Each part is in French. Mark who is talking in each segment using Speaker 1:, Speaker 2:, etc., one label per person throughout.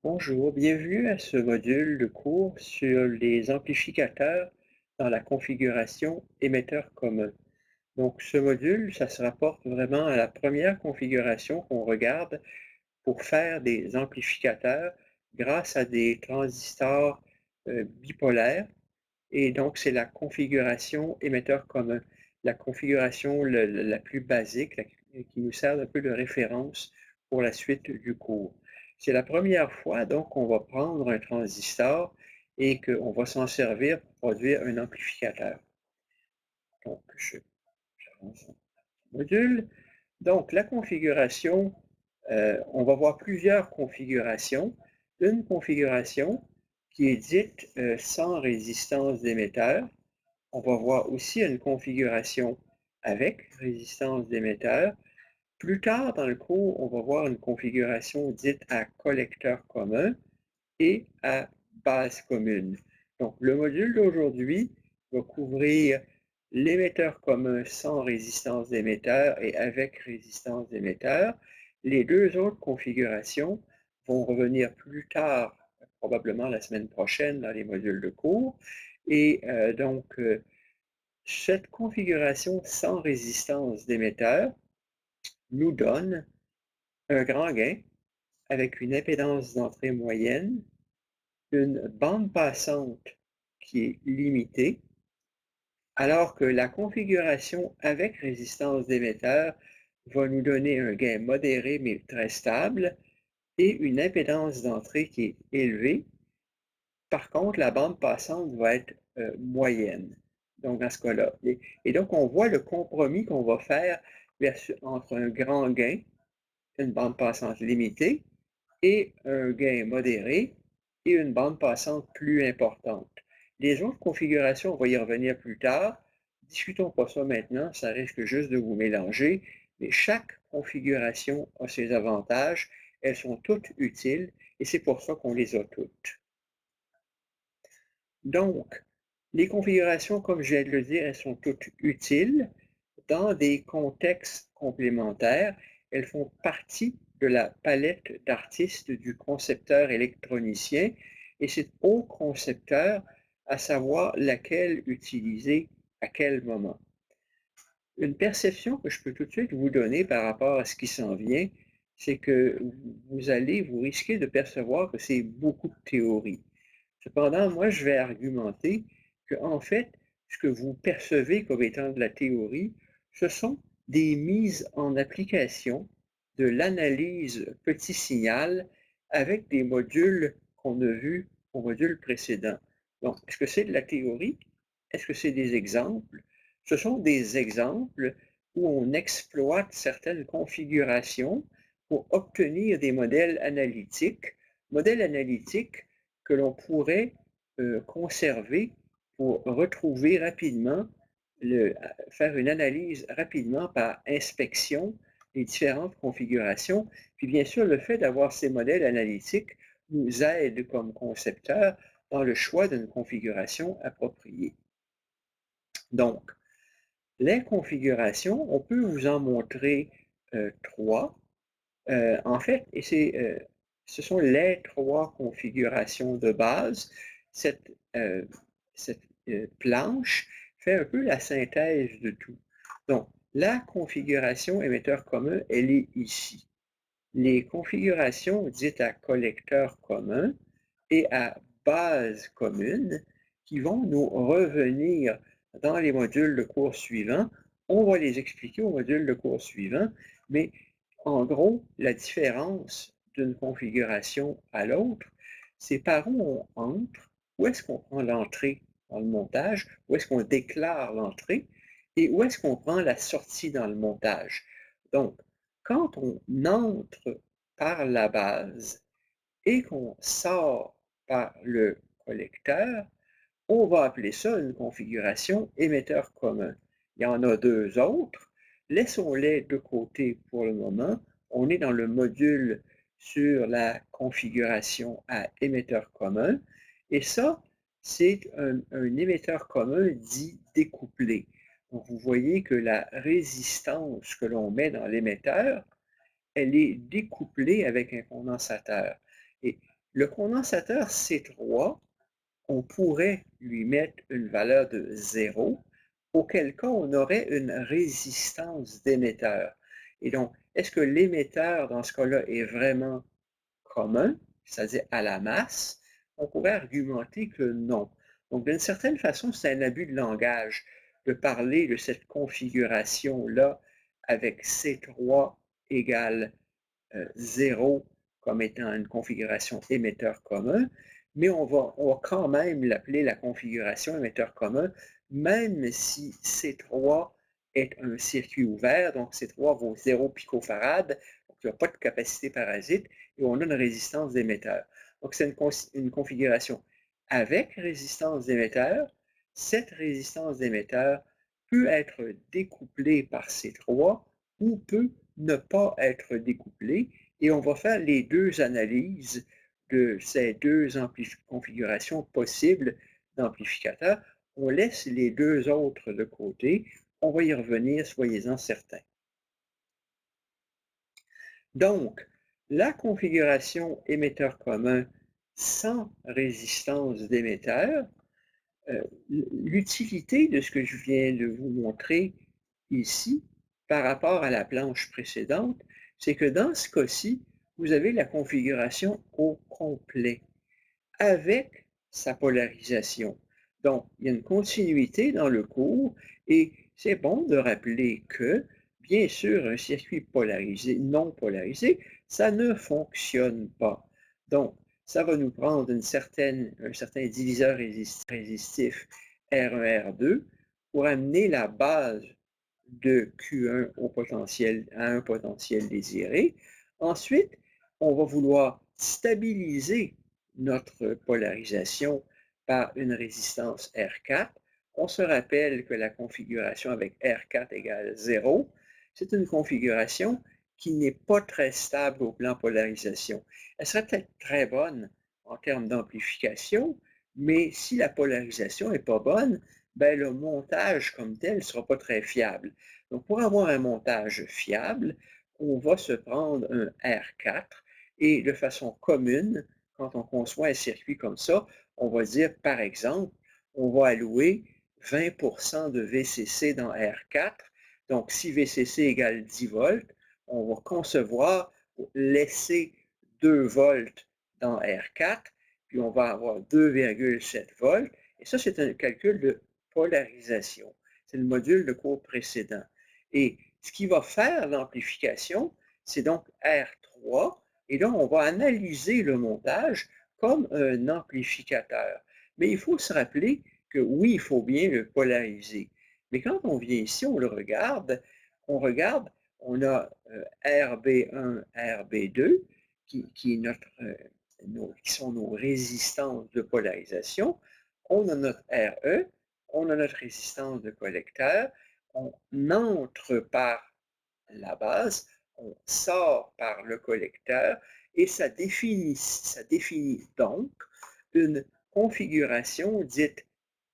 Speaker 1: Bonjour, bienvenue à ce module de cours sur les amplificateurs dans la configuration émetteur commun. Donc, ce module, ça se rapporte vraiment à la première configuration qu'on regarde pour faire des amplificateurs grâce à des transistors bipolaires. Et donc, c'est la configuration émetteur commun, la configuration la plus basique, qui nous sert un peu de référence pour la suite du cours. C'est la première fois, donc, qu'on va prendre un transistor et qu'on va s'en servir pour produire un amplificateur. Donc, j'avance un module. Donc, la configuration, on va voir plusieurs configurations. Une configuration qui est dite sans résistance d'émetteur. On va voir aussi une configuration avec résistance d'émetteur. Plus tard dans le cours, on va voir une configuration dite à collecteur commun et à base commune. Donc, le module d'aujourd'hui va couvrir l'émetteur commun sans résistance d'émetteur et avec résistance d'émetteur. Les deux autres configurations vont revenir plus tard, probablement la semaine prochaine dans les modules de cours. Et cette configuration sans résistance d'émetteur nous donne un grand gain avec une impédance d'entrée moyenne, une bande passante qui est limitée, alors que la configuration avec résistance d'émetteur va nous donner un gain modéré mais très stable et une impédance d'entrée qui est élevée. Par contre, la bande passante va être moyenne. Donc, dans ce cas-là. Et donc, on voit le compromis qu'on va faire entre un grand gain, une bande passante limitée, et un gain modéré et une bande passante plus importante. Les autres configurations, on va y revenir plus tard. Discutons pas ça maintenant, ça risque juste de vous mélanger, mais chaque configuration a ses avantages, elles sont toutes utiles et c'est pour ça qu'on les a toutes. Donc, les configurations, comme je viens de le dire, elles sont toutes utiles dans des contextes complémentaires. Elles font partie de la palette d'artistes du concepteur électronicien et c'est au concepteur à savoir laquelle utiliser à quel moment. Une perception que je peux tout de suite vous donner par rapport à ce qui s'en vient, c'est que vous risquez de percevoir que c'est beaucoup de théorie. Cependant, moi, je vais argumenter que, en fait, ce que vous percevez comme étant de la théorie, ce sont des mises en application de l'analyse petit signal avec des modules qu'on a vus au module précédent. Donc, est-ce que c'est de la théorie? Est-ce que c'est des exemples? Ce sont des exemples où on exploite certaines configurations pour obtenir des modèles analytiques que l'on pourrait conserver pour retrouver rapidement, faire une analyse rapidement par inspection des différentes configurations. Puis bien sûr, le fait d'avoir ces modèles analytiques nous aide comme concepteurs dans le choix d'une configuration appropriée. Donc, les configurations, on peut vous en montrer trois. En fait, ce sont les trois configurations de base. Cette, euh, cette planche fait un peu la synthèse de tout. Donc, la configuration émetteur commun, elle est ici. Les configurations dites à collecteur commun et à base commune qui vont nous revenir dans les modules de cours suivants. On va les expliquer au module de cours suivant, mais en gros, la différence d'une configuration à l'autre, c'est par où on entre, où est-ce qu'on prend l'entrée dans le montage, où est-ce qu'on déclare l'entrée et où est-ce qu'on prend la sortie dans le montage. Donc, quand on entre par la base et qu'on sort par le collecteur, on va appeler ça une configuration émetteur commun. Il y en a deux autres. Laissons-les de côté pour le moment. On est dans le module sur la configuration à émetteur commun. Et ça, c'est un émetteur commun dit découplé. Donc, vous voyez que la résistance que l'on met dans l'émetteur, elle est découplée avec un condensateur. Et Le condensateur C3, on pourrait lui mettre une valeur de 0, auquel cas on aurait une résistance d'émetteur. Et donc, est-ce que l'émetteur, dans ce cas-là, est vraiment commun, c'est-à-dire à la masse? On pourrait argumenter que non. Donc, d'une certaine façon, c'est un abus de langage de parler de cette configuration-là avec C3 égale 0 comme étant une configuration émetteur commun, mais on va quand même l'appeler la configuration émetteur commun, même si C3 est un circuit ouvert, donc C3 vaut 0 picofarad, donc il n'y a pas de capacité parasite, et on a une résistance d'émetteur. Donc c'est une configuration avec résistance d'émetteur. Cette résistance d'émetteur peut être découplée par C3 ou peut ne pas être découplée, et on va faire les deux analyses de ces deux configurations possibles d'amplificateurs. On laisse les deux autres de côté. On va y revenir, soyez-en certains. Donc, la configuration émetteur commun sans résistance d'émetteur, l'utilité de ce que je viens de vous montrer ici par rapport à la planche précédente, c'est que dans ce cas-ci, vous avez la configuration au complet avec sa polarisation. Donc, il y a une continuité dans le cours et c'est bon de rappeler que, bien sûr, un circuit polarisé, non polarisé, ça ne fonctionne pas. Donc, ça va nous prendre un certain diviseur résistif R1, R2 pour amener la base de Q1 au potentiel, à un potentiel désiré. Ensuite, on va vouloir stabiliser notre polarisation par une résistance R4. On se rappelle que la configuration avec R4 égale 0, c'est une configuration qui n'est pas très stable au plan polarisation. Elle serait peut-être très bonne en termes d'amplification, mais si la polarisation n'est pas bonne, ben, le montage comme tel ne sera pas très fiable. Donc, pour avoir un montage fiable, on va se prendre un R4 et de façon commune, quand on conçoit un circuit comme ça, on va dire, par exemple, on va allouer 20% de VCC dans R4. Donc, si VCC égale 10 volts, on va concevoir laisser 2 volts dans R4, puis on va avoir 2,7 volts. Et ça, c'est un calcul de polarisation. C'est le module de cours précédent. Et ce qui va faire l'amplification, c'est donc R3. Et là, on va analyser le montage comme un amplificateur. Mais il faut se rappeler que oui, il faut bien le polariser. Mais quand on vient ici, on regarde, on a RB1, RB2, qui sont nos résistances de polarisation. On a notre RE, on a notre résistance de collecteur, on entre par la base, on sort par le collecteur et ça définit donc une configuration dite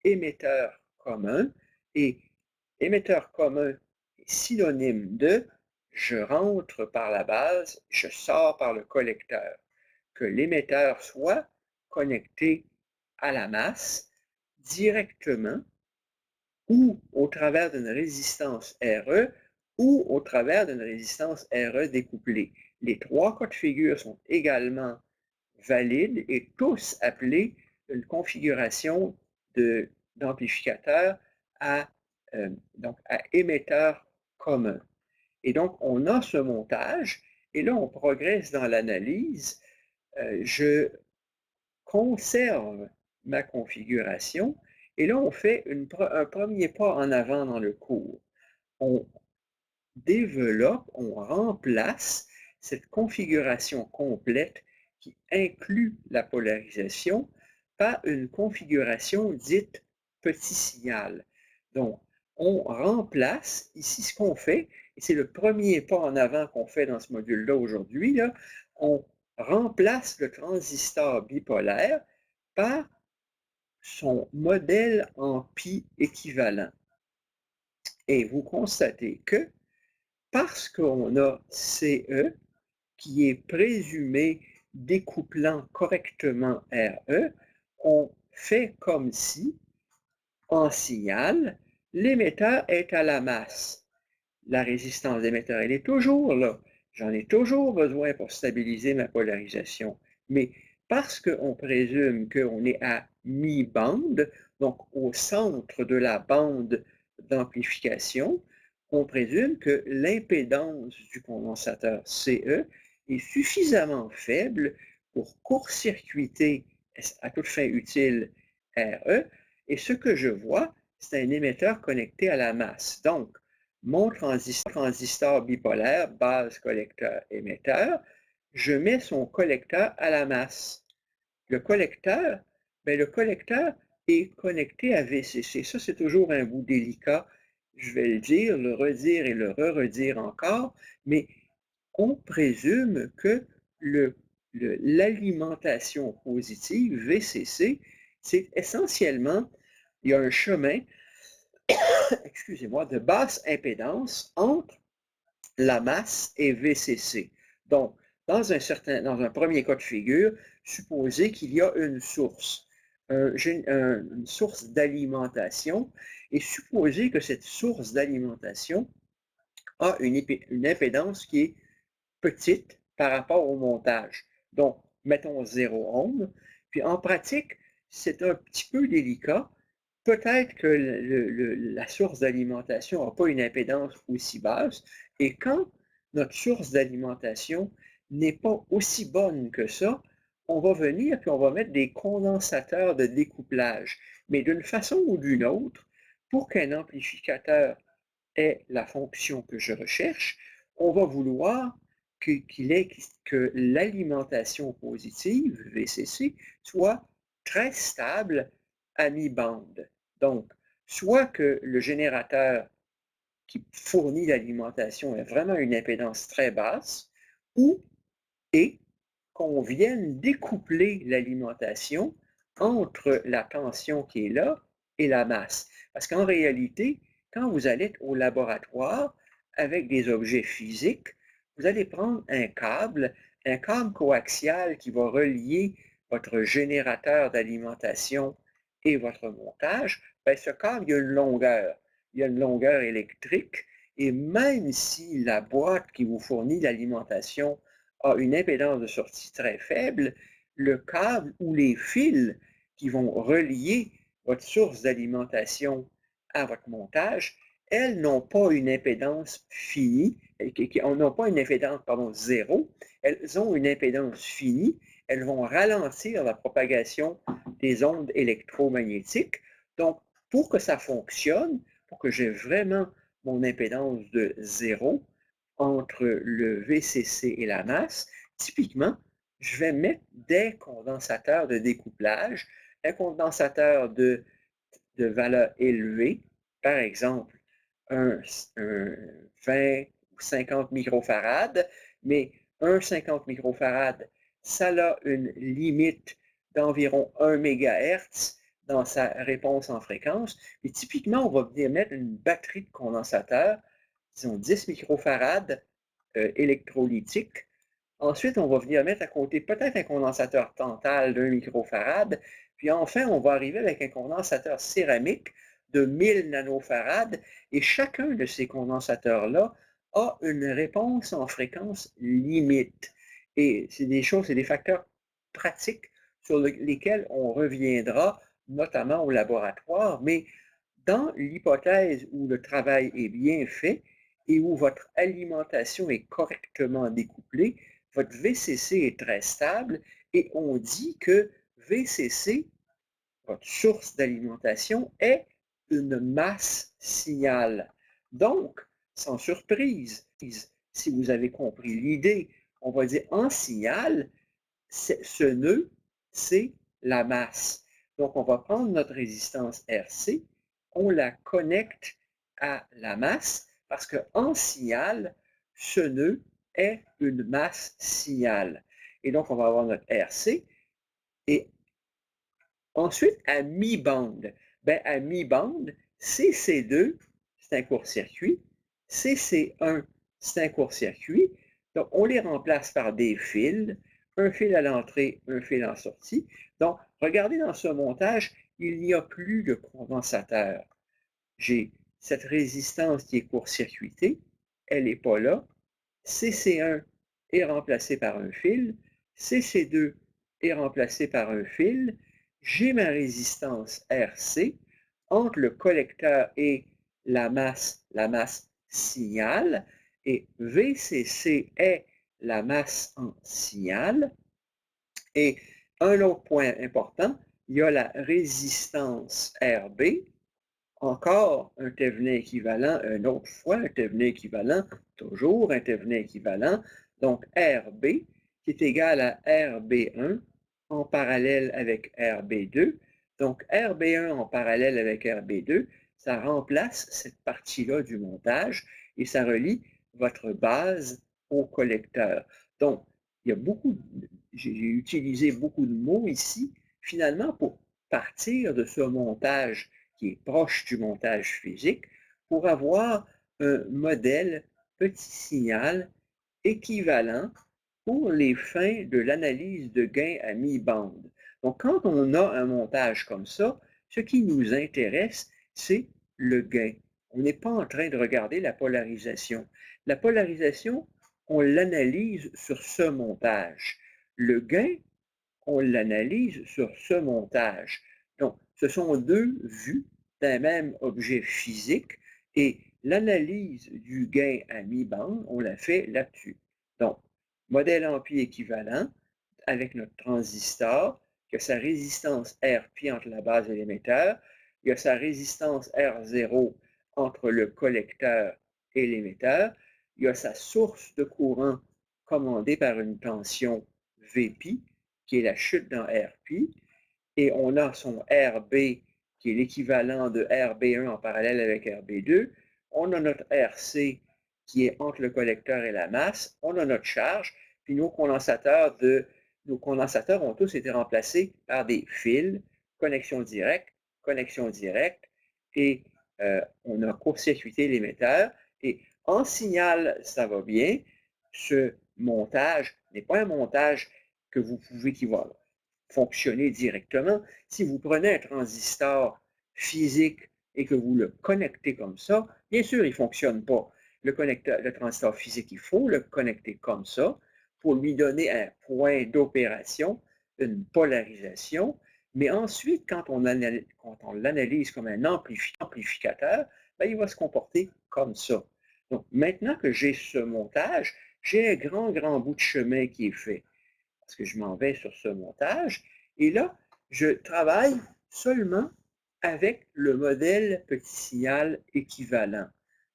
Speaker 1: émetteur commun, et émetteur commun est synonyme de je rentre par la base, je sors par le collecteur. Que l'émetteur soit connecté à la masse directement ou au travers d'une résistance RE ou au travers d'une résistance RE découplée. Les trois cas de figure sont également valides et tous appelés une configuration d'amplificateur donc à émetteur commun. Et donc, on a ce montage, et là, on progresse dans l'analyse. Je conserve ma configuration, et là, on fait un premier pas en avant dans le cours. On développe, on remplace cette configuration complète qui inclut la polarisation par une configuration dite petit signal. Donc, on remplace ici ce qu'on fait, et c'est le premier pas en avant qu'on fait dans ce module-là aujourd'hui, on remplace le transistor bipolaire par son modèle en pi équivalent. Et vous constatez que parce qu'on a CE qui est présumé découplant correctement RE, on fait comme si, en signal, l'émetteur est à la masse. La résistance d'émetteur, elle est toujours là. J'en ai toujours besoin pour stabiliser ma polarisation. Mais parce qu'on présume qu'on est à mi-bande, donc au centre de la bande d'amplification, on présume que l'impédance du condensateur CE est suffisamment faible pour court-circuiter à toute fin utile RE. Et ce que je vois, c'est un émetteur connecté à la masse. Donc, mon transistor bipolaire, base collecteur émetteur, je mets son collecteur à la masse. Le collecteur, le collecteur est connecté à VCC. Ça, c'est toujours un bout délicat. Je vais le dire, le redire et le re-redire encore, mais on présume que l'alimentation positive, VCC, c'est essentiellement, il y a un chemin excusez-moi, de basse impédance entre la masse et VCC. Donc, dans un premier cas de figure, supposez qu'il y a une source, une source d'alimentation, et supposez que cette source d'alimentation a une impédance qui est petite par rapport au montage. Donc, mettons 0 ohm. Puis en pratique, c'est un petit peu délicat. Peut-être que la source d'alimentation n'a pas une impédance aussi basse. Et quand notre source d'alimentation n'est pas aussi bonne que ça, on va venir et on va mettre des condensateurs de découplage. Mais d'une façon ou d'une autre, pour qu'un amplificateur ait la fonction que je recherche, on va vouloir que l'alimentation positive, VCC, soit très stable à mi-bande. Donc, soit que le générateur qui fournit l'alimentation ait vraiment une impédance très basse, ou et qu'on vienne découpler l'alimentation entre la tension qui est là et la masse. Parce qu'en réalité, quand vous allez au laboratoire avec des objets physiques, vous allez prendre un câble coaxial qui va relier votre générateur d'alimentation et votre montage. Ce câble, il y a une longueur. Il y a une longueur électrique. Et même si la boîte qui vous fournit l'alimentation a une impédance de sortie très faible, le câble ou les fils qui vont relier votre source d'alimentation à votre montage, elles n'ont pas une impédance finie, n'ont pas une impédance, pardon, zéro, elles ont une impédance finie, elles vont ralentir la propagation des ondes électromagnétiques. Donc, pour que ça fonctionne, pour que j'ai vraiment mon impédance de zéro entre le VCC et la masse, typiquement, je vais mettre des condensateurs de découplage, un condensateur de valeur élevée, par exemple un 20 ou 50 microfarades, mais un 50 microfarades, ça a une limite d'environ 1 MHz dans sa réponse en fréquence. Et typiquement, on va venir mettre une batterie de condensateurs, disons 10 microfarades électrolytiques. Ensuite, on va venir mettre à côté peut-être un condensateur tantal d'1 microfarad. Puis enfin, on va arriver avec un condensateur céramique de 1000 nanofarads. Et chacun de ces condensateurs-là a une réponse en fréquence limite. Et c'est des choses, c'est des facteurs pratiques sur lesquels on reviendra, notamment au laboratoire. Mais dans l'hypothèse où le travail est bien fait et où votre alimentation est correctement découplée, votre VCC est très stable et on dit que VCC, votre source d'alimentation, est une masse signal. Donc, sans surprise, si vous avez compris l'idée, on va dire en signal, ce nœud, c'est la masse. Donc, on va prendre notre résistance RC, on la connecte à la masse parce qu'en signal, ce nœud est une masse signal. Et donc, on va avoir notre RC. Et ensuite, à mi-bande, à mi-bande, CC2, c'est un court-circuit. CC1, c'est un court-circuit. Donc, on les remplace par des fils. un fil à l'entrée, un fil en sortie. Donc, regardez dans ce montage, il n'y a plus de condensateur. J'ai cette résistance qui est court-circuitée, elle n'est pas là. CC1 est remplacé par un fil, CC2 est remplacé par un fil. J'ai ma résistance RC entre le collecteur et la masse signal, et VCC est la masse en signal. Et un autre point important, il y a la résistance RB, encore un Thévenin équivalent, une autre fois un Thévenin équivalent, toujours un Thévenin équivalent, donc RB qui est égal à RB1 en parallèle avec RB2. Donc RB1 en parallèle avec RB2, ça remplace cette partie-là du montage et ça relie votre base au collecteur. Donc, il y a j'ai utilisé beaucoup de mots ici, finalement, pour partir de ce montage qui est proche du montage physique, pour avoir un modèle petit signal équivalent pour les fins de l'analyse de gain à mi-bande. Donc, quand on a un montage comme ça, ce qui nous intéresse, c'est le gain. On n'est pas en train de regarder la polarisation. La polarisation, on l'analyse sur ce montage. Le gain, on l'analyse sur ce montage. Donc, ce sont deux vues d'un même objet physique et l'analyse du gain à mi-bande, on la fait là-dessus. Donc, modèle ampli équivalent avec notre transistor, qui a sa résistance Rp entre la base et l'émetteur, il y a sa résistance R0 entre le collecteur et l'émetteur, il y a sa source de courant commandée par une tension Vp, qui est la chute dans Rp, et on a son Rb qui est l'équivalent de Rb1 en parallèle avec Rb2. On a notre Rc qui est entre le collecteur et la masse. On a notre charge, puis nos condensateurs ont tous été remplacés par des fils, connexion directe, et on a court-circuité l'émetteur. Et en signal, ça va bien. Ce montage n'est pas un montage que vous pouvez, qui va fonctionner directement. Si vous prenez un transistor physique et que vous le connectez comme ça, bien sûr, il ne fonctionne pas. Le transistor physique, il faut le connecter comme ça pour lui donner un point d'opération, une polarisation. Mais ensuite, quand on l'analyse comme un amplificateur, ben, il va se comporter comme ça. Donc, maintenant que j'ai ce montage, j'ai un grand bout de chemin qui est fait parce que je m'en vais sur ce montage. Et là, je travaille seulement avec le modèle petit signal équivalent.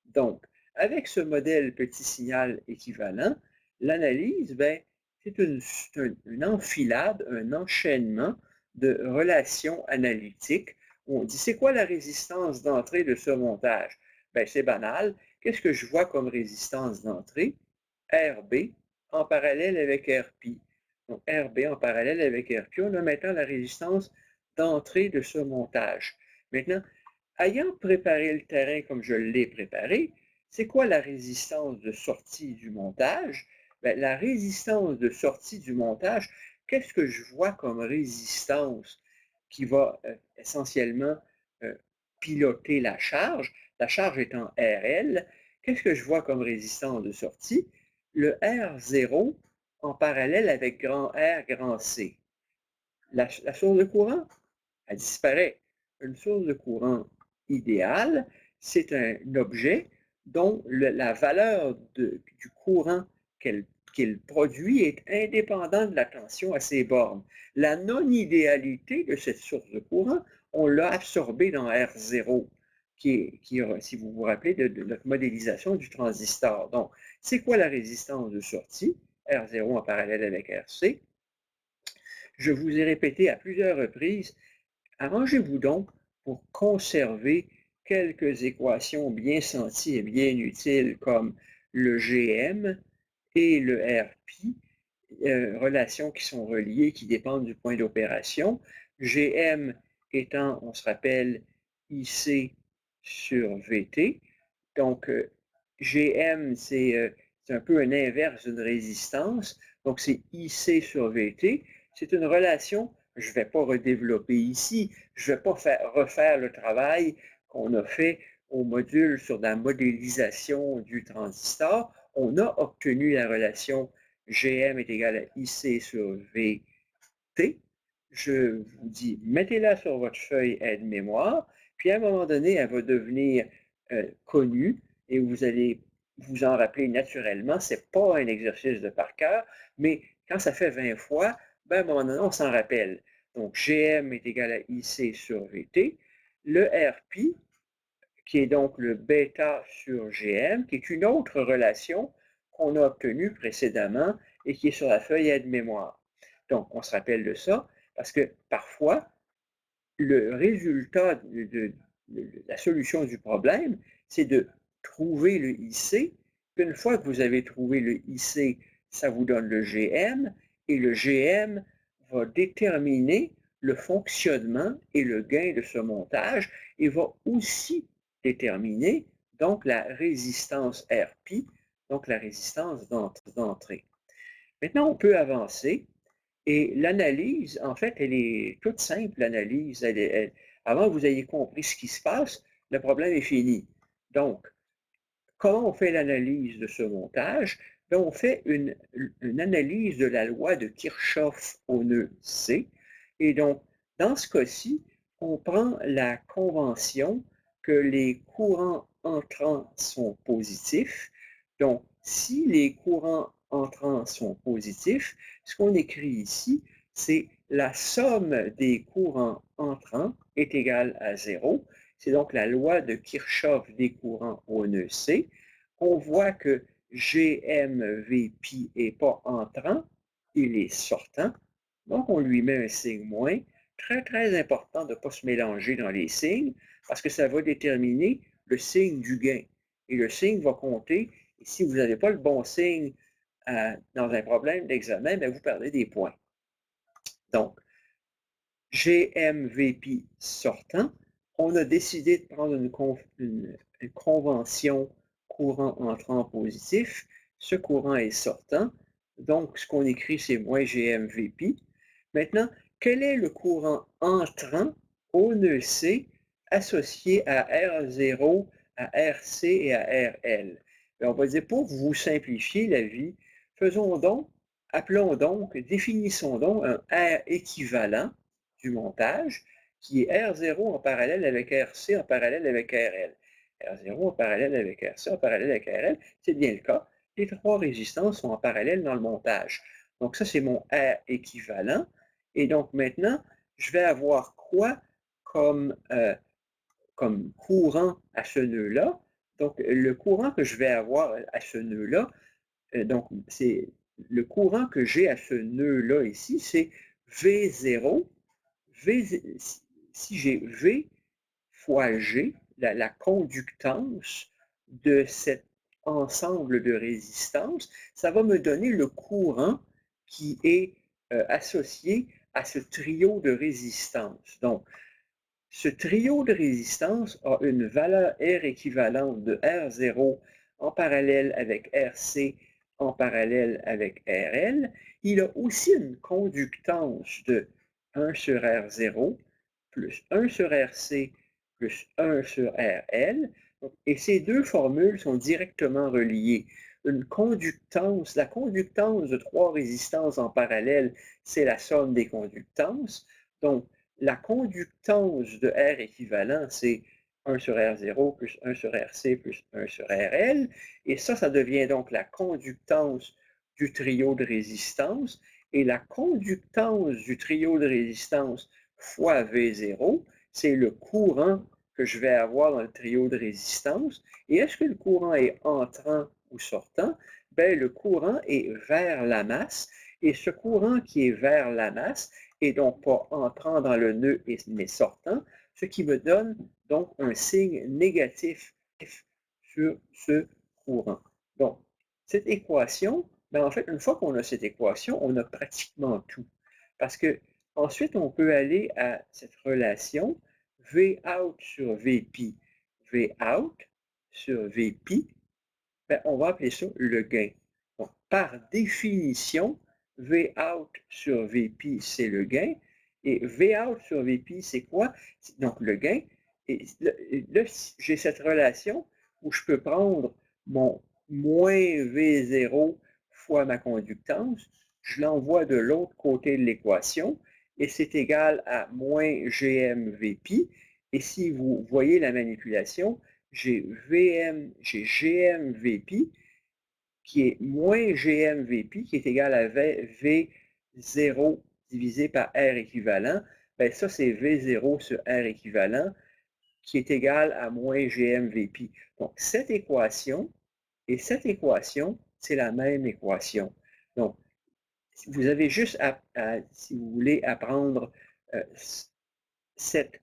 Speaker 1: Donc, avec ce modèle petit signal équivalent, l'analyse, ben, c'est une enfilade, un enchaînement de relations analytiques. On dit, c'est quoi la résistance d'entrée de ce montage? Ben, c'est banal. Qu'est-ce que je vois comme résistance d'entrée? RB en parallèle avec RP. Donc, RB en parallèle avec RP, on a maintenant la résistance d'entrée de ce montage. Maintenant, ayant préparé le terrain comme je l'ai préparé, c'est quoi la résistance de sortie du montage? Bien, la résistance de sortie du montage, qu'est-ce que je vois comme résistance qui va essentiellement piloter la charge? La charge étant RL, qu'est-ce que je vois comme résistance de sortie? Le R0 en parallèle avec grand R, grand C. La source de courant, elle disparaît. Une source de courant idéale, c'est un objet dont la valeur du courant qu'il produit est indépendante de la tension à ses bornes. La non-idéalité de cette source de courant, on l'a absorbée dans R0, qui est, si vous vous rappelez, de notre modélisation du transistor. Donc, c'est quoi la résistance de sortie? R0 en parallèle avec RC. Je vous ai répété à plusieurs reprises, arrangez-vous donc pour conserver quelques équations bien senties et bien utiles comme le GM et le RP, relations qui sont reliées, qui dépendent du point d'opération. GM étant, on se rappelle, IC sur VT. Donc, GM, c'est un peu un inverse d'une résistance. Donc, c'est IC sur VT. C'est une relation, je ne vais pas redévelopper ici, je ne vais pas refaire le travail qu'on a fait au module sur la modélisation du transistor. On a obtenu la relation GM est égal à IC sur VT. Je vous dis, mettez-la sur votre feuille aide-mémoire, puis à un moment donné, elle va devenir connue et vous allez vous en rappeler naturellement. Ce n'est pas un exercice de par cœur, mais quand ça fait 20 fois, ben, à un moment donné, on s'en rappelle. Donc, GM est égal à IC sur VT. Le RP, qui est donc le bêta sur GM, qui est une autre relation qu'on a obtenue précédemment et qui est sur la feuille aide-mémoire. Donc, on se rappelle de ça parce que parfois, le résultat de la solution du problème, c'est de trouver le IC. Une fois que vous avez trouvé le IC, ça vous donne le GM et le GM va déterminer le fonctionnement et le gain de ce montage et va aussi déterminer donc la résistance RP, donc la résistance d'entrée. Maintenant, on peut avancer et l'analyse, en fait, elle est toute simple, l'analyse. Avant que vous ayez compris ce qui se passe, le problème est fini. Donc, comment on fait l'analyse de ce montage? Bien, on fait une analyse de la loi de Kirchhoff au nœud C. Et donc, dans ce cas-ci, on prend la convention que les courants entrants sont positifs. Donc, si les courants entrants sont positifs, ce qu'on écrit ici, c'est la somme des courants entrants est égale à 0. C'est donc la loi de Kirchhoff des courants au nœud C. On voit que GMVP n'est pas entrant, il est sortant. Donc, on lui met un signe moins. Très, très important de ne pas se mélanger dans les signes parce que ça va déterminer le signe du gain. Et le signe va compter. Et si vous n'avez pas le bon signe dans un problème d'examen, vous perdez des points. Donc, GMVP sortant, on a décidé de prendre une convention courant entrant positif. Ce courant est sortant. Donc, ce qu'on écrit, c'est moins GMVP. Maintenant, quel est le courant entrant au nœud C associé à R0, à RC et à RL? Bien, on va dire, pour vous simplifier la vie, définissons donc un R équivalent du montage, qui est R0 en parallèle avec RC en parallèle avec RL. R0 en parallèle avec RC en parallèle avec RL, c'est bien le cas. Les trois résistances sont en parallèle dans le montage. Donc ça, c'est mon R équivalent. Et donc maintenant, je vais avoir quoi comme courant à ce nœud-là? Donc le courant que je vais avoir à ce nœud-là, donc c'est le courant que j'ai à ce nœud-là ici, c'est V0 si j'ai V fois G, la conductance de cet ensemble de résistances, ça va me donner le courant qui est associé à ce trio de résistances. Donc, ce trio de résistances a une valeur R équivalente de R0 en parallèle avec RC en parallèle avec RL. Il a aussi une conductance de 1 sur R0 plus 1 sur RC plus 1 sur RL. Et ces deux formules sont directement reliées. La conductance de trois résistances en parallèle, c'est la somme des conductances. Donc, la conductance de R équivalent, c'est 1 sur R0 plus 1 sur RC plus 1 sur RL. Et ça devient donc la conductance du trio de résistance. Et la conductance du trio de résistance fois V0, c'est le courant que je vais avoir dans le trio de résistance. Et est-ce que le courant est entrant ou sortant? Bien, le courant est vers la masse. Et ce courant qui est vers la masse et donc pas entrant dans le nœud mais sortant, ce qui me donne donc un signe négatif sur ce courant. Donc, cette équation, ben en fait, une fois qu'on a cette équation, on a pratiquement tout. Parce que ensuite, on peut aller à cette relation V out sur VP. V out sur VP, ben, on va appeler ça le gain. Donc, par définition, Vout sur Vp, c'est le gain. Et Vout sur Vp, c'est quoi? Donc, le gain. Et là, j'ai cette relation où je peux prendre mon moins V0 fois ma conductance, je l'envoie de l'autre côté de l'équation, et c'est égal à moins GMVP. Et si vous voyez la manipulation, j'ai GMVP qui est moins GMVP, qui est égal à V0 divisé par R équivalent. Bien, ça, c'est V0 sur R équivalent, qui est égal à moins GMVP. Donc, cette équation et cette équation, c'est la même équation. Donc, vous avez juste si vous voulez apprendre cette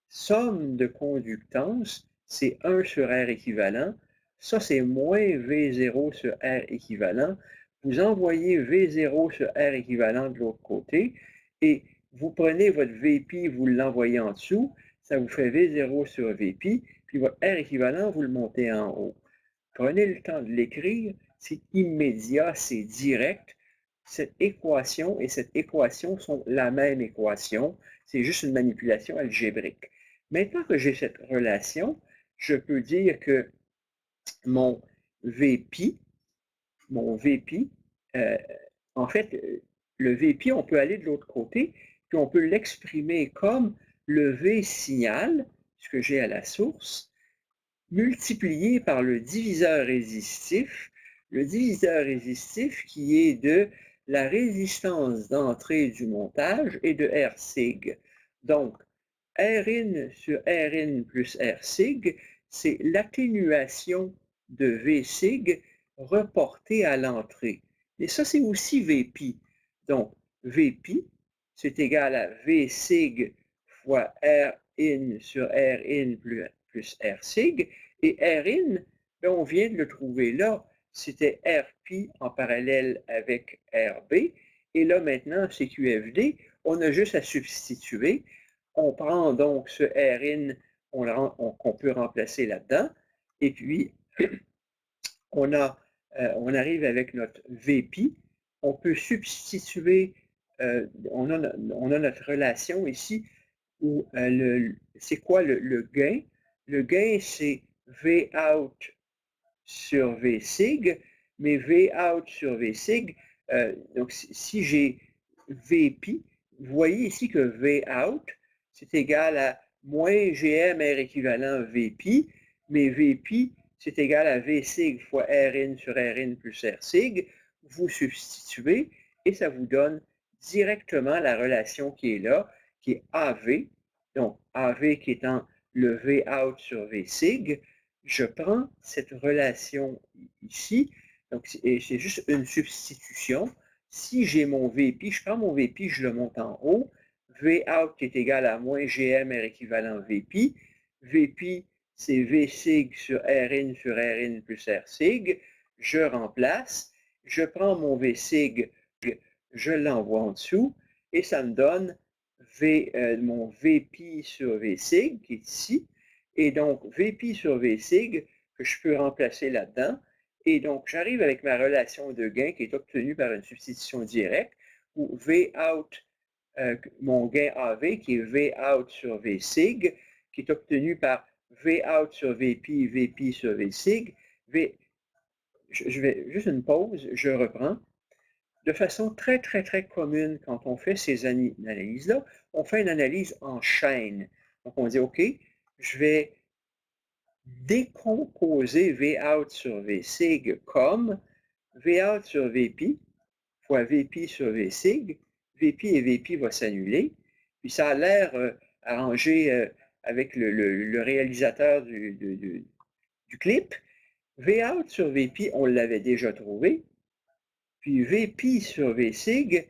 Speaker 1: somme de conductance, c'est 1 sur R équivalent. Ça, c'est moins V0 sur R équivalent. Vous envoyez V0 sur R équivalent de l'autre côté et vous prenez votre Vp, vous l'envoyez en dessous, ça vous fait V0 sur Vp, puis votre R équivalent, vous le montez en haut. Prenez le temps de l'écrire, c'est immédiat, c'est direct. Cette équation et cette équation sont la même équation, c'est juste une manipulation algébrique. Maintenant que j'ai cette relation, je peux dire que mon Vp, en fait, le Vp, on peut aller de l'autre côté, puis on peut l'exprimer comme le V signal, ce que j'ai à la source, multiplié par le diviseur résistif qui est de la résistance d'entrée du montage et de R sig. Donc, Rin sur Rin plus R sig, c'est l'atténuation de V sig reportée à l'entrée. Et ça, c'est aussi Vp. Donc, Vp, c'est égal à V sig fois Rin sur Rin plus R sig. Et Rin, ben, on vient de le trouver là, c'était Rp en parallèle avec Rb. Et là, maintenant, c'est QFD. On a juste à substituer. On prend donc ce Rin qu'on peut remplacer là-dedans. Et puis, on arrive avec notre Vp. On peut substituer, on a notre relation ici où c'est quoi le gain? Le gain, c'est Vout sur V sig, mais Vout sur V sig, donc si j'ai Vp, vous voyez ici que Vout, c'est égal à moins GM R équivalent Vp, mais Vp, c'est égal à V sig fois Rin sur Rin plus R sig. Vous substituez et ça vous donne directement la relation qui est là, qui est AV. Donc, AV qui étant le Vout sur V sig, je prends cette relation ici, donc c'est juste une substitution. Si j'ai mon Vp, je prends mon Vp, je le monte en haut. Vout est égal à moins GM R équivalent Vp. Vp, c'est V sig sur Rin plus R sig. Je remplace. Je prends mon V sig, je l'envoie en dessous et ça me donne mon Vp sur V sig qui est ici. Et donc, Vp sur V sig, que je peux remplacer là-dedans. Et donc, j'arrive avec ma relation de gain qui est obtenue par une substitution directe, où Vout, mon gain AV, qui est Vout sur V sig, qui est obtenu par Vout sur Vp, Vp sur V sig. Je vais juste une pause, je reprends. De façon très, très, très commune, quand on fait ces analyses-là, on fait une analyse en chaîne. Donc, on dit, OK, je vais décomposer Vout sur V sig comme Vout sur Vp fois Vp sur V sig. Vp et Vp vont s'annuler. Puis ça a l'air arrangé avec le réalisateur du clip. Vout sur Vp, on l'avait déjà trouvé. Puis Vp sur V sig,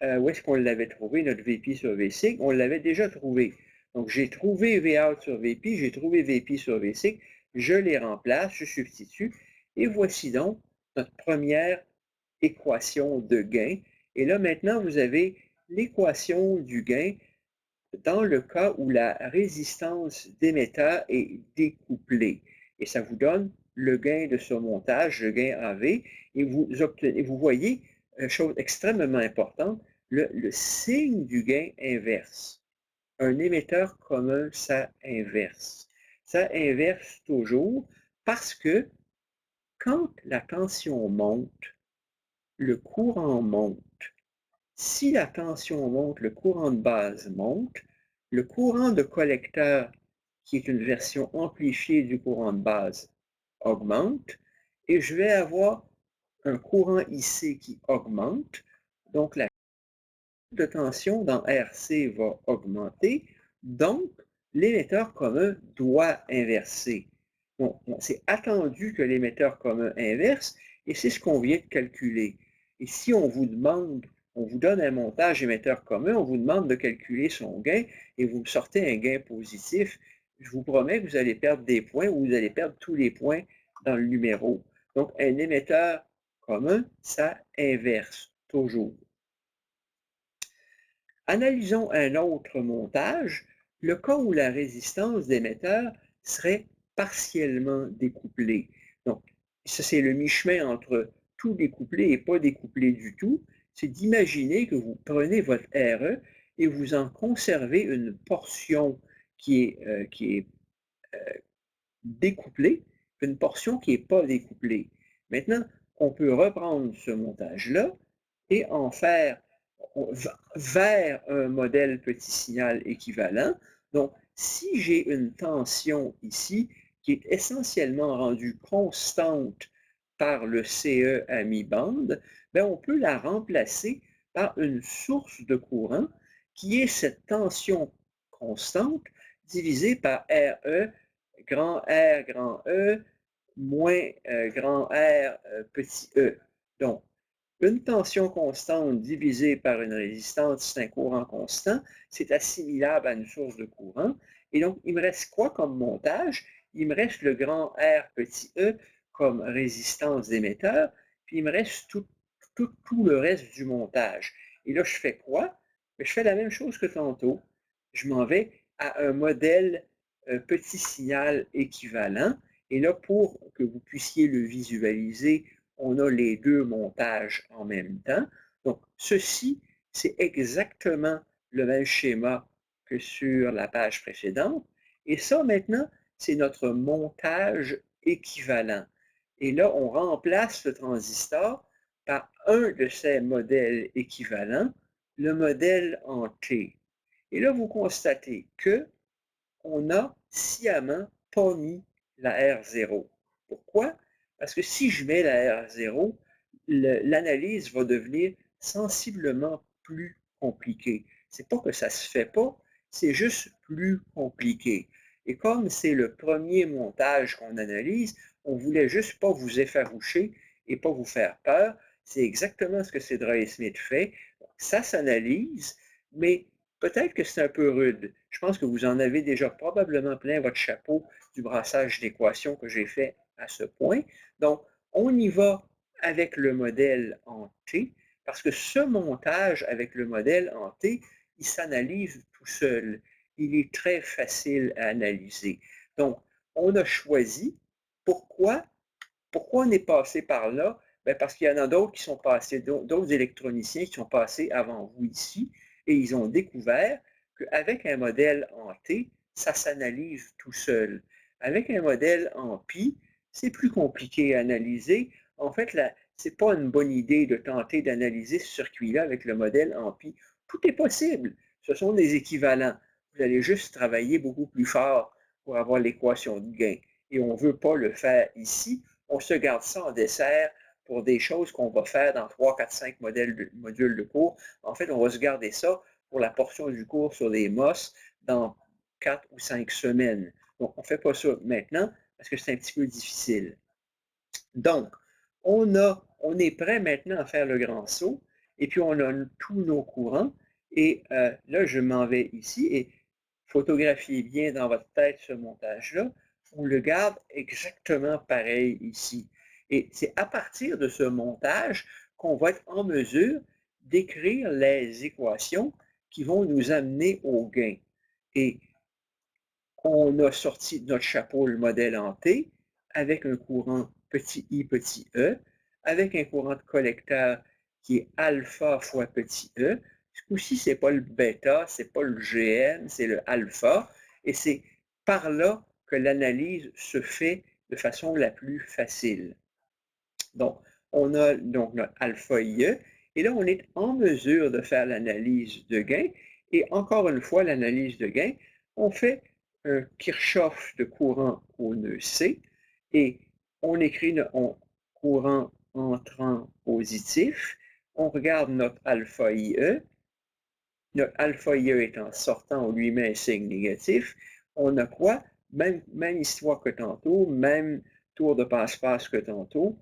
Speaker 1: où est-ce qu'on l'avait trouvé, notre Vp sur V sig? On l'avait déjà trouvé. Donc, j'ai trouvé Vout sur Vp, j'ai trouvé Vp sur V sig, je les remplace, je substitue, et voici donc notre première équation de gain. Et là, maintenant, vous avez l'équation du gain dans le cas où la résistance d'émetteur est découplée. Et ça vous donne le gain de ce montage, le gain AV, et vous voyez chose extrêmement importante, le signe du gain inverse. Un émetteur commun, ça inverse. Ça inverse toujours parce que quand la tension monte, le courant monte. Si la tension monte, le courant de base monte, le courant de collecteur, qui est une version amplifiée du courant de base, augmente, et je vais avoir un courant IC qui augmente, donc la de tension dans RC va augmenter, donc l'émetteur commun doit inverser. Bon, c'est attendu que l'émetteur commun inverse, et c'est ce qu'on vient de calculer. Et si on vous demande, on vous donne un montage émetteur commun, on vous demande de calculer son gain, et vous me sortez un gain positif, je vous promets que vous allez perdre des points, ou vous allez perdre tous les points dans le numéro. Donc, un émetteur commun, ça inverse toujours. Analysons un autre montage, le cas où la résistance d'émetteur serait partiellement découplée. Donc, ça c'est le mi-chemin entre tout découplé et pas découplé du tout. C'est d'imaginer que vous prenez votre RE et vous en conservez une portion qui est découplée, une portion qui n'est pas découplée. Maintenant, on peut reprendre ce montage-là et en faire vers un modèle petit signal équivalent. Donc, si j'ai une tension ici qui est essentiellement rendue constante par le CE à mi-bande, ben on peut la remplacer par une source de courant qui est cette tension constante divisée par RE, grand R, grand E, moins grand R, petit e. Donc, une tension constante divisée par une résistance, c'est un courant constant, c'est assimilable à une source de courant. Et donc, il me reste quoi comme montage? Il me reste le grand R petit e comme résistance d'émetteur, puis il me reste tout le reste du montage. Et là, je fais quoi? Je fais la même chose que tantôt. Je m'en vais à un modèle petit signal équivalent. Et là, pour que vous puissiez le visualiser, on a les deux montages en même temps. Donc, ceci, c'est exactement le même schéma que sur la page précédente. Et ça, maintenant, c'est notre montage équivalent. Et là, on remplace le transistor par un de ces modèles équivalents, le modèle en T. Et là, vous constatez que on a sciemment pas mis la R0. Pourquoi? Parce que si je mets la R0, l'analyse va devenir sensiblement plus compliquée. C'est pas que ça se fait pas, c'est juste plus compliqué. Et comme c'est le premier montage qu'on analyse, on voulait juste pas vous effaroucher et pas vous faire peur. C'est exactement ce que Cedra Smith fait. Ça s'analyse, mais peut-être que c'est un peu rude. Je pense que vous en avez déjà probablement plein votre chapeau du brassage d'équations que j'ai fait à ce point. Donc, on y va avec le modèle en T, parce que ce montage avec le modèle en T, il s'analyse tout seul. Il est très facile à analyser. Donc, on a choisi. Pourquoi? Pourquoi on est passé par là? Bien, parce qu'il y en a d'autres qui sont passés, d'autres électroniciens qui sont passés avant vous ici, et ils ont découvert qu'avec un modèle en T, ça s'analyse tout seul. Avec un modèle en pi, c'est plus compliqué à analyser. En fait, ce n'est pas une bonne idée de tenter d'analyser ce circuit-là avec le modèle en pi. Tout est possible. Ce sont des équivalents. Vous allez juste travailler beaucoup plus fort pour avoir l'équation de gain. Et on ne veut pas le faire ici. On se garde ça en dessert pour des choses qu'on va faire dans 3, 4, 5 modules de cours. En fait, on va se garder ça pour la portion du cours sur les MOS dans 4 ou 5 semaines. Donc, on ne fait pas ça maintenant parce que c'est un petit peu difficile. Donc, on est prêt maintenant à faire le grand saut et puis on a tous nos courants. Et là, je m'en vais ici et photographiez bien dans votre tête ce montage-là. On le garde exactement pareil ici. Et c'est à partir de ce montage qu'on va être en mesure d'écrire les équations qui vont nous amener au gain. Et on a sorti de notre chapeau le modèle en T avec un courant petit i, petit e, avec un courant de collecteur qui est alpha fois petit e. Ce coup-ci, ce n'est pas le bêta, ce n'est pas le GN, c'est le alpha. Et c'est par là que l'analyse se fait de façon la plus facile. Donc, on a donc notre alpha IE, et là, on est en mesure de faire l'analyse de gain. Et encore une fois, l'analyse de gain, on fait un Kirchhoff de courant au nœud C, et on écrit un courant entrant positif. On regarde notre alpha IE. Notre alpha IE étant sortant, on lui met un signe négatif. On a quoi? Même histoire que tantôt, même tour de passe-passe que tantôt.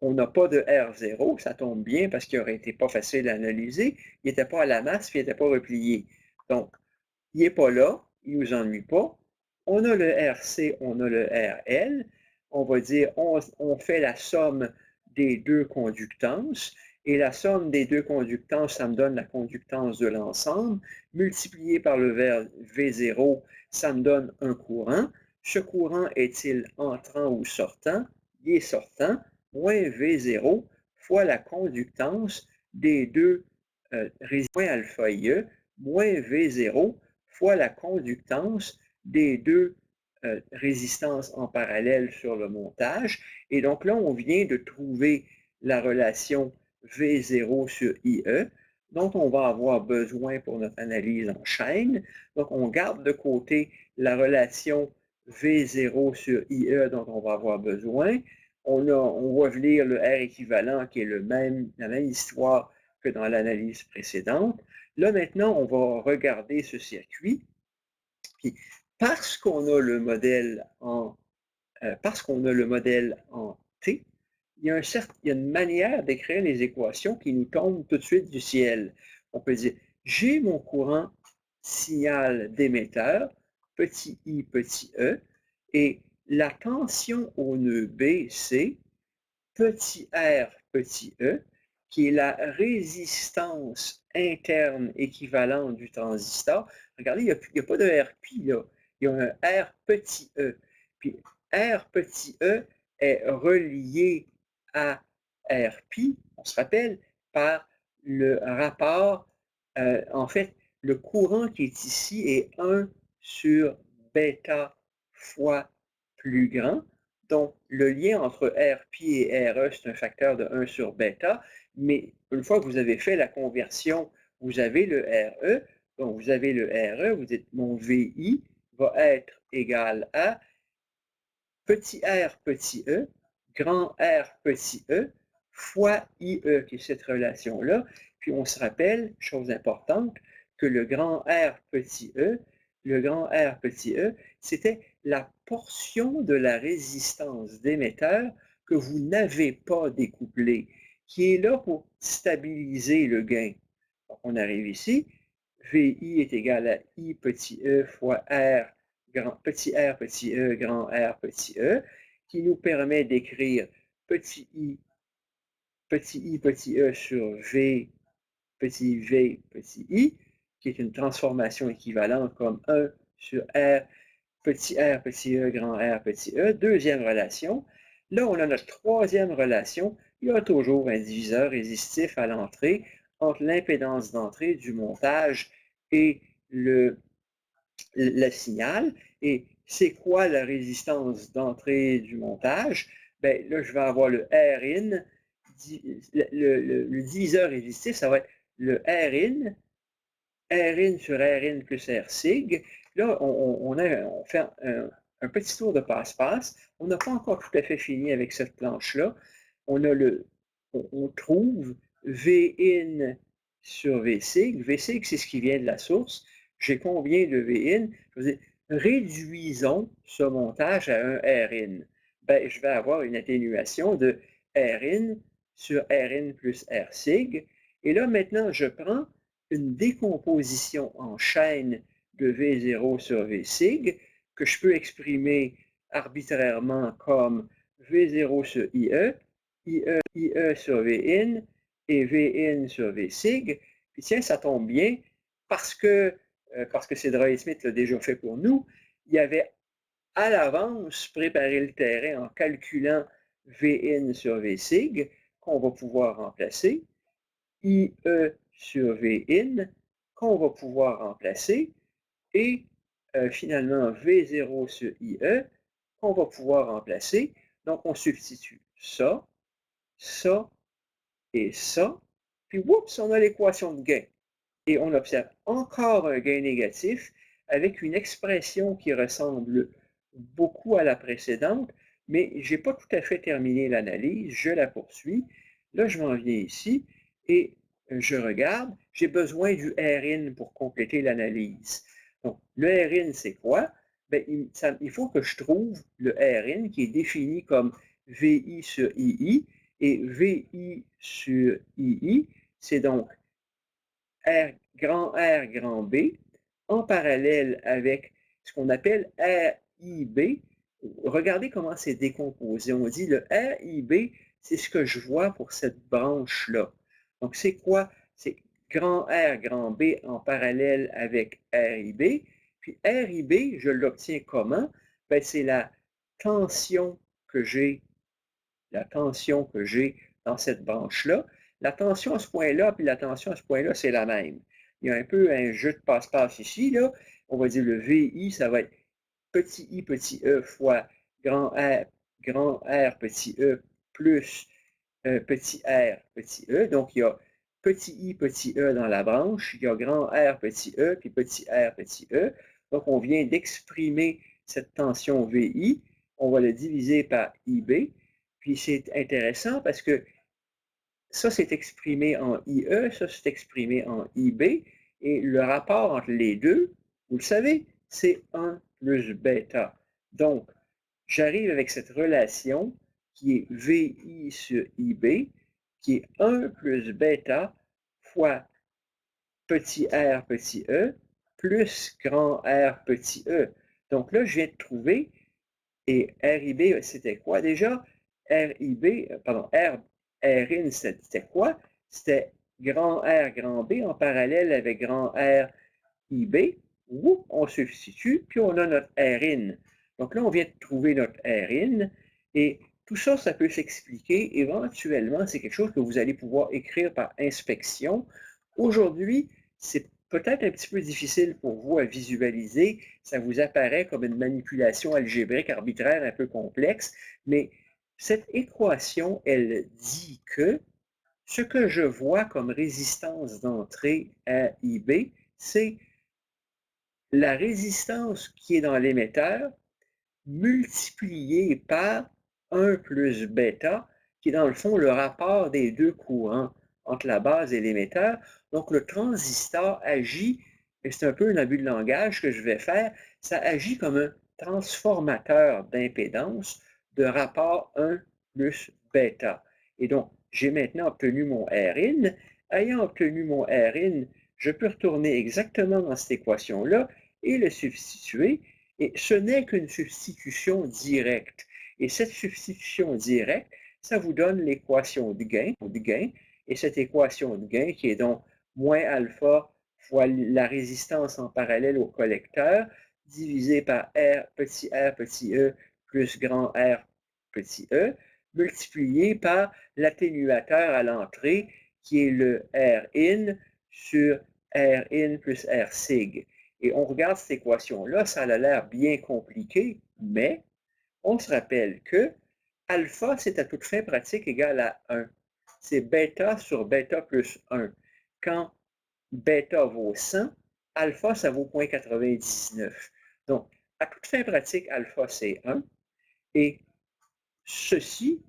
Speaker 1: On n'a pas de R0, ça tombe bien parce qu'il aurait été pas facile à analyser. Il n'était pas à la masse, puis il n'était pas replié. Donc, il n'est pas là, il ne nous ennuie pas. On a le RC, on a le RL. On va dire, on fait la somme des deux conductances. Et la somme des deux conductances, ça me donne la conductance de l'ensemble. Multiplié par le V0, ça me donne un courant. Ce courant est-il entrant ou sortant? Il est sortant, moins V0 fois la conductance des deux moins alpha IE, moins V0 fois la conductance des deux résistances en parallèle sur le montage. Et donc là, on vient de trouver la relation V0 sur IE, dont on va avoir besoin pour notre analyse en chaîne. Donc, on garde de côté la relation V0 sur IE dont on va avoir besoin. On va lire le R équivalent qui est la même histoire que dans l'analyse précédente. Là, maintenant, on va regarder ce circuit. Puis, parce qu'on a le modèle en T, il y a une manière d'écrire les équations qui nous tombent tout de suite du ciel. On peut dire, j'ai mon courant signal d'émetteur, petit i, petit e, et la tension au nœud B, c'est petit r, petit e, qui est la résistance interne équivalente du transistor. Regardez, il n'y a pas de Rpi là, il y a un R petit e. Puis R petit e est relié à Rpi, on se rappelle, par le rapport, en fait, le courant qui est ici est 1 sur bêta fois plus grand. Donc, le lien entre Rpi et Re, c'est un facteur de 1 sur bêta, mais une fois que vous avez fait la conversion, vous avez le Re, donc vous avez le Re, vous dites mon Vi va être égal à petit r petit e, grand R petit e, fois IE, qui est cette relation-là. Puis on se rappelle, chose importante, que le grand R petit e, c'était la portion de la résistance d'émetteur que vous n'avez pas découplée, qui est là pour stabiliser le gain. Donc on arrive ici, VI est égal à I petit e fois R petit e, grand R petit e, qui nous permet d'écrire petit i, petit e sur V, petit v, petit i, qui est une transformation équivalente comme 1 sur R, petit e, grand R, petit e. Deuxième relation. Là, on a notre troisième relation. Il y a toujours un diviseur résistif à l'entrée entre l'impédance d'entrée du montage et le signal. Et c'est quoi la résistance d'entrée du montage? Bien, là, je vais avoir le Rin. Le diviseur résistif, ça va être le Rin sur Rin plus Rsig. Là, on fait un petit tour de passe-passe. On n'a pas encore tout à fait fini avec cette planche-là. On trouve Vin sur Vsig. Vsig, c'est ce qui vient de la source. J'ai combien de Vin? Je veux dire, réduisons ce montage à un Rin. Ben, je vais avoir une atténuation de Rin sur Rin plus Rsig. Et là, maintenant, je prends une décomposition en chaîne de V0 sur Vsig que je peux exprimer arbitrairement comme V0 sur IE, IE sur Vin et Vin sur Vsig. Puis tiens, ça tombe bien parce que Cedra et Smith l'a déjà fait pour nous, il y avait à l'avance préparé le terrain en calculant Vin sur Vsig qu'on va pouvoir remplacer. IE sur Vin qu'on va pouvoir remplacer et finalement V0 sur IE qu'on va pouvoir remplacer. Donc, on substitue ça, ça et ça, puis oups, on a l'équation de gain. Et on observe encore un gain négatif avec une expression qui ressemble beaucoup à la précédente, mais je n'ai pas tout à fait terminé l'analyse, je la poursuis. Là, je m'en viens ici et je regarde, j'ai besoin du Rin pour compléter l'analyse. Donc, le Rin, c'est quoi? Bien, il faut que je trouve le Rin qui est défini comme VI sur II, et VI sur II, c'est donc grand B, en parallèle avec ce qu'on appelle RIB. Regardez comment c'est décomposé. On dit le RIB, c'est ce que je vois pour cette branche-là. Donc, c'est quoi? C'est grand B en parallèle avec RIB. Puis RIB, je l'obtiens comment? Ben, c'est tension que j'ai, la tension que j'ai dans cette branche-là. La tension à ce point-là, puis la tension à ce point-là, c'est la même. Il y a un peu un jeu de passe-passe ici, là. On va dire le VI, ça va être petit i, petit e fois grand R, petit e, plus petit r, petit e. Donc, il y a petit i, petit e dans la branche, il y a grand R, petit e, puis petit r, petit e. Donc, on vient d'exprimer cette tension VI. On va le diviser par IB. Puis, c'est intéressant parce que ça, c'est exprimé en IE, ça, c'est exprimé en IB. Et le rapport entre les deux, vous le savez, c'est 1 plus bêta. Donc, j'arrive avec cette relation qui est VI sur IB, qui est 1 plus bêta fois petit r petit e plus grand R petit e. Donc là, je viens de trouver, et RIB, c'était quoi déjà? RIB, pardon, RIN, c'était quoi? C'était grand R, grand B en parallèle avec grand R, IB. Oups, on substitue, puis on a notre RIN. Donc là, on vient de trouver notre RIN, et tout ça, ça peut s'expliquer. Éventuellement, c'est quelque chose que vous allez pouvoir écrire par inspection. Aujourd'hui, c'est peut-être un petit peu difficile pour vous à visualiser. Ça vous apparaît comme une manipulation algébrique arbitraire un peu complexe, mais cette équation, elle dit que ce que je vois comme résistance d'entrée à IB, c'est la résistance qui est dans l'émetteur multipliée par 1 plus bêta, qui est dans le fond le rapport des deux courants entre la base et l'émetteur. Donc, le transistor agit, et c'est un peu un abus de langage que je vais faire, ça agit comme un transformateur d'impédance de rapport 1 plus bêta. Et donc, j'ai maintenant obtenu mon Rin. Ayant obtenu mon Rin, je peux retourner exactement dans cette équation-là et le substituer. Et ce n'est qu'une substitution directe. Et cette substitution directe, ça vous donne l'équation de gain. Et cette équation de gain qui est donc moins alpha fois la résistance en parallèle au collecteur divisé par R petit e plus grand R petit e multiplié par l'atténuateur à l'entrée qui est le Rin sur Rin plus R sig. Et on regarde cette équation-là, ça a l'air bien compliqué, mais on se rappelle que alpha, c'est à toute fin pratique égal à 1. C'est bêta sur bêta plus 1. Quand bêta vaut 100, alpha, ça vaut 0,99. Donc, à toute fin pratique, alpha, c'est 1. Et ceci,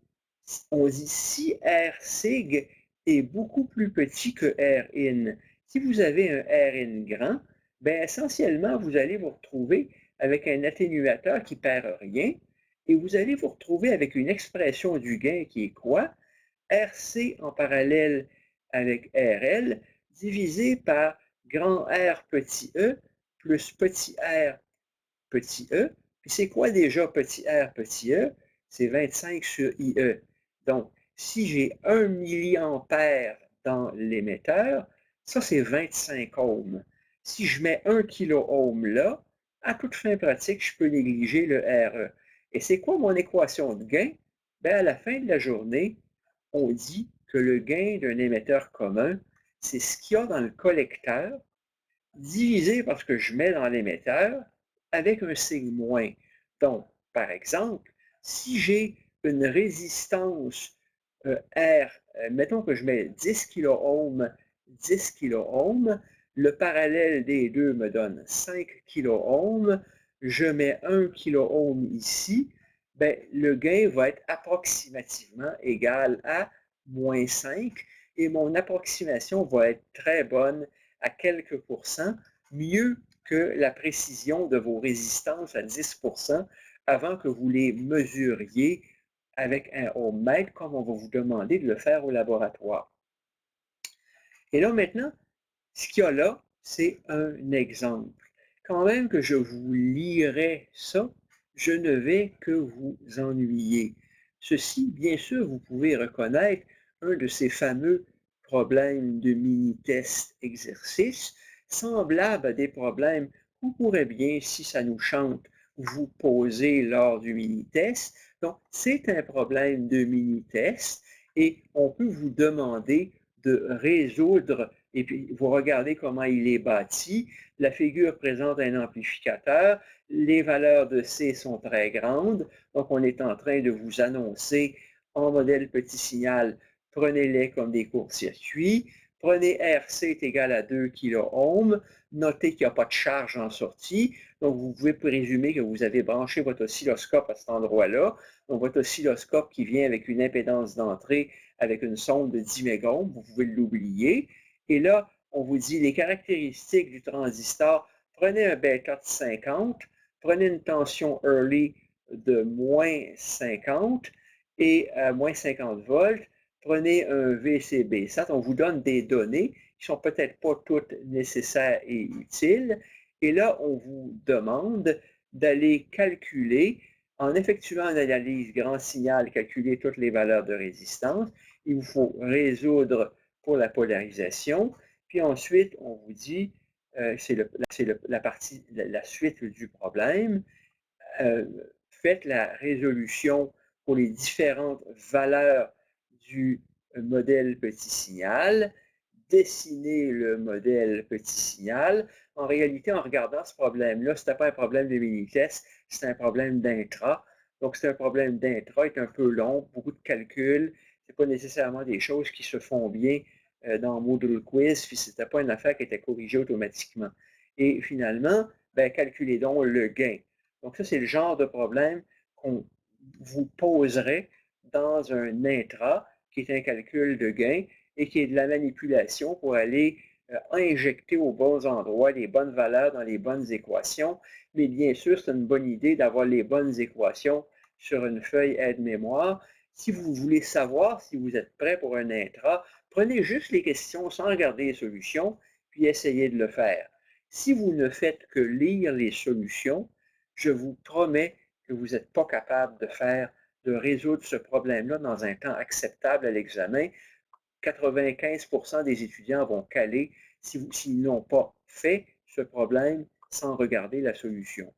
Speaker 1: on dit si R sig est beaucoup plus petit que R in. Si vous avez un R in grand, bien, essentiellement, vous allez vous retrouver avec un atténuateur qui ne perd rien, et vous allez vous retrouver avec une expression du gain qui est quoi? RC en parallèle avec RL divisé par grand R petit e plus petit r petit e. Puis c'est quoi déjà petit r petit e? C'est 25 sur IE. Donc, si j'ai 1 milliampère dans l'émetteur, ça c'est 25 ohms. Si je mets 1 kiloohm là, à toute fin pratique, je peux négliger le RE. Et c'est quoi mon équation de gain? Bien, à la fin de la journée, on dit que le gain d'un émetteur commun, c'est ce qu'il y a dans le collecteur divisé par ce que je mets dans l'émetteur avec un signe moins. Donc, par exemple, si j'ai une résistance R, mettons que je mets 10 kΩ, 10 kΩ, le parallèle des deux me donne 5 kΩ, je mets 1 kΩ ici, ben, le gain va être approximativement égal à moins 5 et mon approximation va être très bonne à quelques pourcents, mieux que la précision de vos résistances à 10% avant que vous les mesuriez avec un ohmmètre, comme on va vous demander de le faire au laboratoire. Et là, maintenant, ce qu'il y a là, c'est un exemple. Quand même que je vous lirai ça, je ne vais que vous ennuyer. Ceci, bien sûr, vous pouvez reconnaître un de ces fameux problèmes de mini-test exercice, semblables à des problèmes qu'on pourrait bien, si ça nous chante, vous poser lors du mini-test. Donc, c'est un problème de mini-test et on peut vous demander de résoudre, et puis vous regardez comment il est bâti. La figure présente un amplificateur, les valeurs de C sont très grandes, donc on est en train de vous annoncer en modèle petit signal, prenez-les comme des courts-circuits, prenez RC est égal à 2 kΩ, notez qu'il n'y a pas de charge en sortie, donc vous pouvez présumer que vous avez branché votre oscilloscope à cet endroit-là, donc votre oscilloscope qui vient avec une impédance d'entrée avec une sonde de 10 mégohms, vous pouvez l'oublier. Et là, on vous dit les caractéristiques du transistor. Prenez un bêta de 50, prenez une tension early de moins 50 et à moins 50 volts, prenez un VCB. Ça, on vous donne des données qui ne sont peut-être pas toutes nécessaires et utiles. Et là, on vous demande d'aller calculer, en effectuant une analyse grand signal, calculer toutes les valeurs de résistance. Il vous faut résoudre pour la polarisation. Puis ensuite, on vous dit, c'est la suite du problème, faites la résolution pour les différentes valeurs du modèle petit signal, dessinez le modèle petit signal. En réalité, en regardant ce problème-là, ce n'était pas un problème de mini-test, c'est un problème d'intra. Donc, c'est un problème d'intra, est un peu long, beaucoup de calculs. Ce n'est pas nécessairement des choses qui se font bien dans Moodle Quiz, puis ce n'était pas une affaire qui était corrigée automatiquement. Et finalement, ben, calculez donc le gain. Donc, ça, c'est le genre de problème qu'on vous poserait dans un intra, qui est un calcul de gain, et qui est de la manipulation pour aller injecter aux bons endroits les bonnes valeurs dans les bonnes équations. Mais bien sûr, c'est une bonne idée d'avoir les bonnes équations sur une feuille aide-mémoire. Si vous voulez savoir si vous êtes prêt pour un intra, prenez juste les questions sans regarder les solutions, puis essayez de le faire. Si vous ne faites que lire les solutions, je vous promets que vous n'êtes pas capable de résoudre ce problème-là dans un temps acceptable à l'examen. 95% des étudiants vont caler s'ils n'ont pas fait ce problème sans regarder la solution.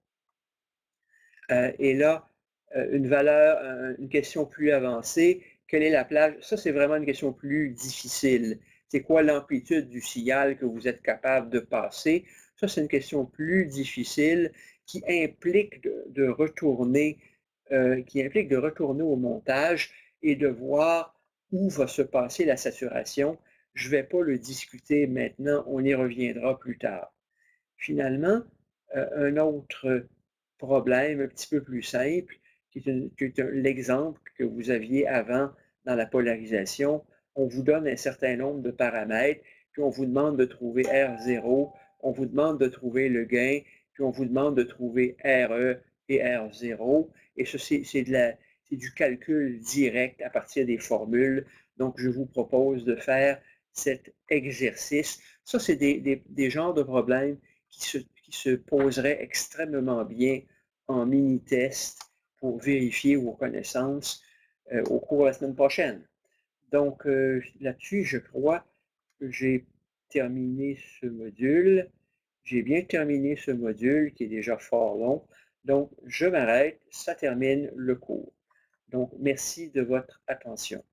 Speaker 1: Et là, une question plus avancée, quelle est la plage? Ça, c'est vraiment une question plus difficile. C'est quoi l'amplitude du signal que vous êtes capable de passer? Ça, c'est une question plus difficile qui implique de retourner au montage et de voir où va se passer la saturation. Je ne vais pas le discuter maintenant, on y reviendra plus tard. Finalement, un autre problème un petit peu plus simple, qui est l'exemple que vous aviez avant dans la polarisation. On vous donne un certain nombre de paramètres, puis on vous demande de trouver R0, on vous demande de trouver le gain, puis on vous demande de trouver RE et R0. Et ça, c'est du calcul direct à partir des formules. Donc, je vous propose de faire cet exercice. Ça, c'est des genres de problèmes qui se poseraient extrêmement bien en mini-test pour vérifier vos connaissances au cours de la semaine prochaine. Donc, là-dessus, je crois que j'ai terminé ce module. J'ai bien terminé ce module qui est déjà fort long. Donc, je m'arrête. Ça termine le cours. Donc, merci de votre attention.